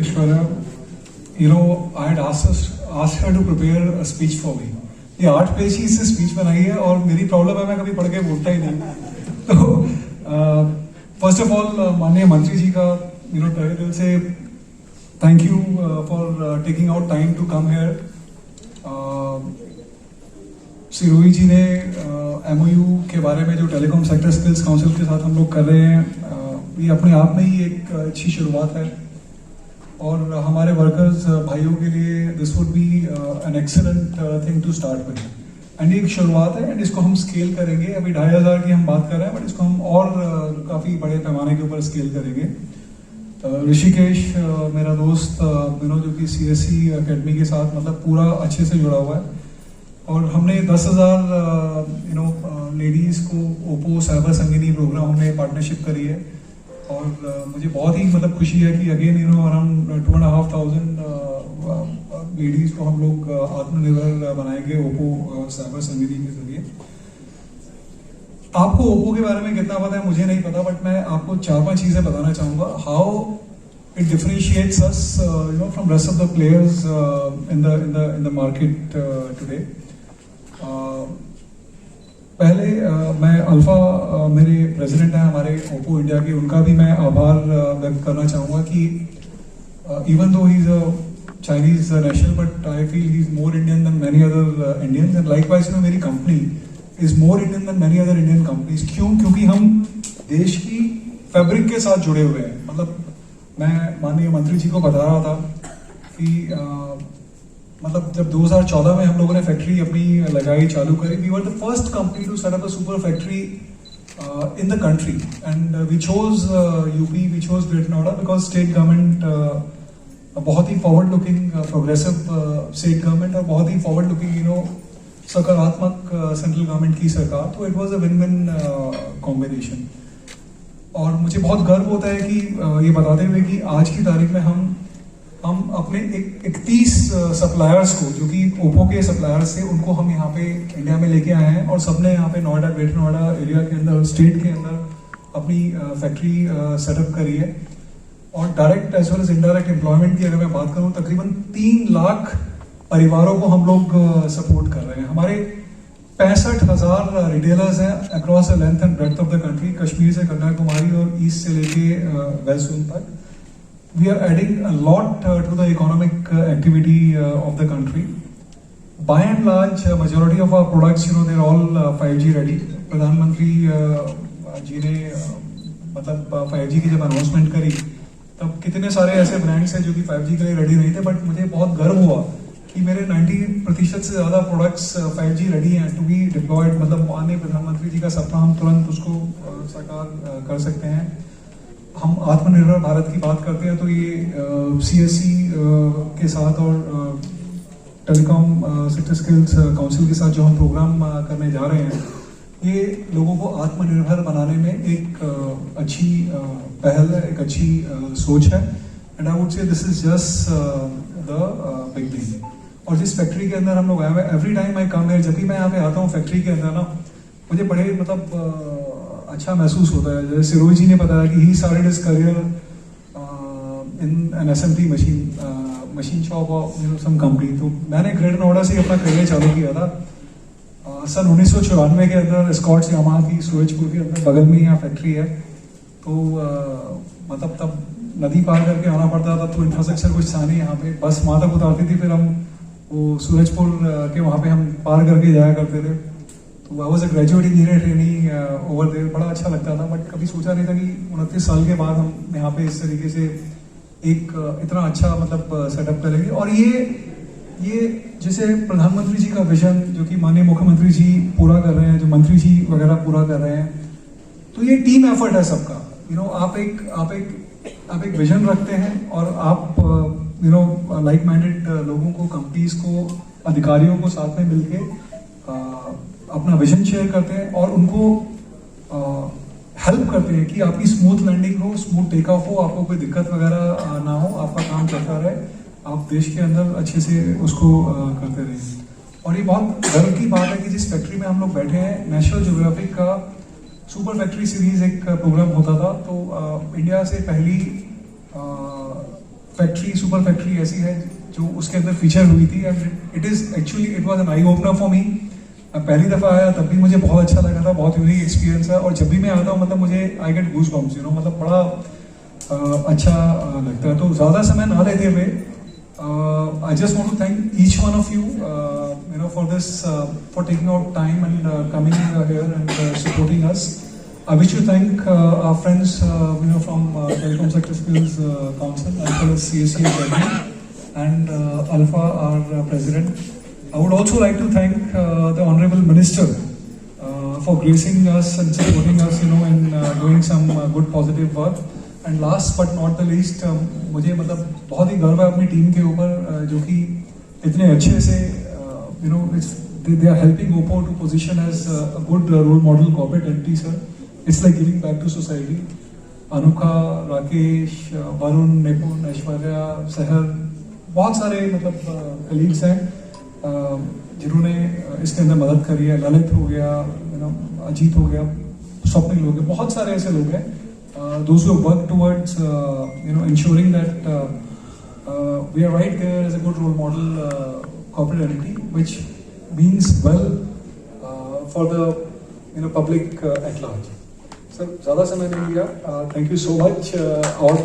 Ishwarya, I had asked her to prepare a speech for me. ये 8 page की इससे speech बनाई है और मेरी प्रॉब्लम है मैं कभी पढ़ के बोलता ही नहीं. तो फर्स्ट ऑफ ऑल माननीय मंत्री जी का तहे दिल से thank you for taking out time to come here. Shri Rohi ji ने MOU के बारे में जो टेलीकॉम सेक्टर स्किल्स काउंसिल के साथ हम लोग कर रहे हैं, ये अपने आप में ही एक अच्छी शुरुआत है और हमारे वर्कर्स भाइयों के लिए this would be an excellent thing to start with. And ये एक शुरुआत है एंड इसको हम स्केल करेंगे. अभी 2500 की हम बात कर रहे हैं बट इसको हम और काफ़ी बड़े पैमाने के ऊपर स्केल करेंगे. ऋषिकेश मेरा दोस्त जो कि CSE अकेडमी के साथ मतलब पूरा अच्छे से जुड़ा हुआ है और हमने 10,000 लेडीज़ को ओप्पो साइबर संगिनी प्रोग्राम हमने पार्टनरशिप करी है और मुझे बहुत ही खुशी है कि अगेन अराउंड 2,500 लेडीज़ को हम लोग आत्मनिर्भर बनाएंगे ओप्पो साइबर संगिनी के जरिए. आपको ओप्पो के बारे में कितना पता है मुझे नहीं पता बट मैं आपको 4-5 चीज़ें बताना चाहूँगा. How it differentiates us from rest of the players in the market today. पहले मैं अल्फा मेरे प्रेसिडेंट हैं हमारे ओप्पो इंडिया के, उनका भी मैं आभार व्यक्त करना चाहूँगा कि even though he is a Chinese national but I feel he is more Indian than many other Indians and likewise मेरी company is more Indian than many other Indian companies. क्यों? क्योंकि हम देश की फैब्रिक के साथ जुड़े हुए हैं. मैं माननीय मंत्री जी को बता रहा था कि जब 2014 में हम लोगों ने फैक्ट्री अपनी लगाई चालू करी, we were the first company to set up a super factory in the country and we chose UP, we chose Greater Noida because state government बहुत ही forward looking progressive state government और बहुत ही फॉरवर्ड लुकिंग सकारात्मक central government की सरकार. तो it was a win win combination और मुझे बहुत गर्व होता है कि ये बताते हुए कि आज की तारीख में हम अपने 31 सप्लायर्स को जो कि ओप्पो के सप्लायर्स थे उनको हम यहाँ पे इंडिया में लेके आए हैं और सबने यहाँ पे नोएडा, ग्रेटर नोएडा एरिया के अंदर, स्टेट के अंदर अपनी फैक्ट्री सेटअप करी है. और direct as well as indirect employment की अगर मैं बात करूँ तकरीबन 3 लाख परिवारों को हम लोग सपोर्ट कर रहे हैं. हमारे 65,000 रिटेलर्स हैं across the length and breadth of the country, Kashmir से कन्याकुमारी और ईस्ट से लेके वेस्ट जोन तक. We are adding a lot to the economic activity of the country. By and large, majority of our products, they're all 5G ready. प्रधानमंत्री जी ने 5G की जब announcement करी तब कितने सारे ऐसे ब्रांड्स हैं जो कि 5G के लिए रेडी नहीं थे बट मुझे बहुत गर्व हुआ कि मेरे 90% से ज़्यादा प्रोडक्ट्स 5G रेडी हैं टू बी डिप्लॉयड. माननीय प्रधानमंत्री जी का सपना हम तुरंत उसको साकार कर सकते हैं. हम आत्मनिर्भर भारत की बात करते हैं तो ये CSE के साथ और टेलीकॉम सेक्टर स्किल्स काउंसिल के साथ जो हम प्रोग्राम करने जा रहे हैं ये लोगों को आत्मनिर्भर बनाने में एक अच्छी पहल है, एक अच्छी सोच है. And I would say this is just the beginning. और जिस फैक्ट्री के अंदर हम लोग आए हुए, every time I come here, जब भी मैं यहाँ पे आता हूँ फैक्ट्री के अंदर ना मुझे बड़े अच्छा महसूस होता है. जैसे रोहित जी ने बताया कि he started his career in an SMT machine shop of some company. तो मैंने ग्रेटर नोएडा से अपना करियर चालू किया था सन 1994 के अंदर. स्कॉट्स यामाहा की सूरजपुर के अंदर बगल में यहाँ फैक्ट्री है. तो तब नदी पार करके आना पड़ता था तो इंफ्रास्ट्रक्चर कुछ था नहीं यहाँ पे. बस वहाँ तक उतारती थी, फिर हम वो सूरजपुर के वहाँ पे हम पार करके जाया करते थे. तो I was a graduate engineer training over there. बड़ा अच्छा लगता था बट कभी सोचा नहीं था कि 29 साल के बाद हम यहाँ पे इस तरीके से एक इतना अच्छा सेटअप करेंगे. और ये जैसे प्रधानमंत्री जी का विजन जो कि माननीय मुख्यमंत्री जी पूरा कर रहे हैं, जो मंत्री जी वगैरह पूरा कर रहे हैं, तो ये टीम एफर्ट है सबका. आप एक विजन रखते हैं और आप लाइक माइंडेड लोगों को, कंपनीज को, अधिकारियों को साथ में मिलके अपना विजन शेयर करते हैं और उनको हेल्प करते हैं कि आपकी स्मूथ लैंडिंग हो, स्मूथ टेक ऑफ हो, आपको कोई दिक्कत वगैरह ना हो, आपका काम चलता रहे, आप देश के अंदर अच्छे से उसको करते रहें. और ये बहुत गर्व की बात है कि जिस फैक्ट्री में हम लोग बैठे हैं, नेशनल ज्योग्राफिक का सुपर फैक्ट्री सीरीज एक प्रोग्राम होता था. तो इंडिया से पहली फैक्ट्री, सुपर फैक्ट्री ऐसी है जो उसके अंदर फीचर हुई थी, and it is actually it was an eye opener for me. पहली दफ़ा आया तब भी मुझे बहुत अच्छा लगा था, बहुत यूनिक एक्सपीरियंस है, और जब भी मैं आता हूँ मतलब मुझे आई गेट गूज बम्स, मतलब बड़ा अच्छा लगता है। तो ज़्यादा समय ना लेते हुए I just want to thank each one of you for this, for taking out time and coming here and supporting us. I wish to thank our friends, from Telecom Sector Skills Council, as well as CSC Academy, and Alpha, our president. I would also like to thank the Honorable Minister for gracing us and supporting us, in doing some good positive work. And last but not the least, मुझे मतलब बहुत ही गर्व है अपनी team के ऊपर, जो कि इतने अच्छे से, they are helping OPPO to position as a good role model corporate entity, sir. It's like giving back to society. Anukha, Rakesh, Varun, निपुण, ऐश्वर्या, सहर, बहुत सारे मतलब कलीग्स हैं जिन्होंने इसके अंदर मदद करी है. ललित हो गया, अजीत हो गया, स्वप्निल हो गया, बहुत सारे ऐसे लोग हैं. Those who work towards ensuring that we are right there as a good role model corporate entity, which means well for the public at large. Sir ज़्यादा समय नहीं लिया. Thank you so much. और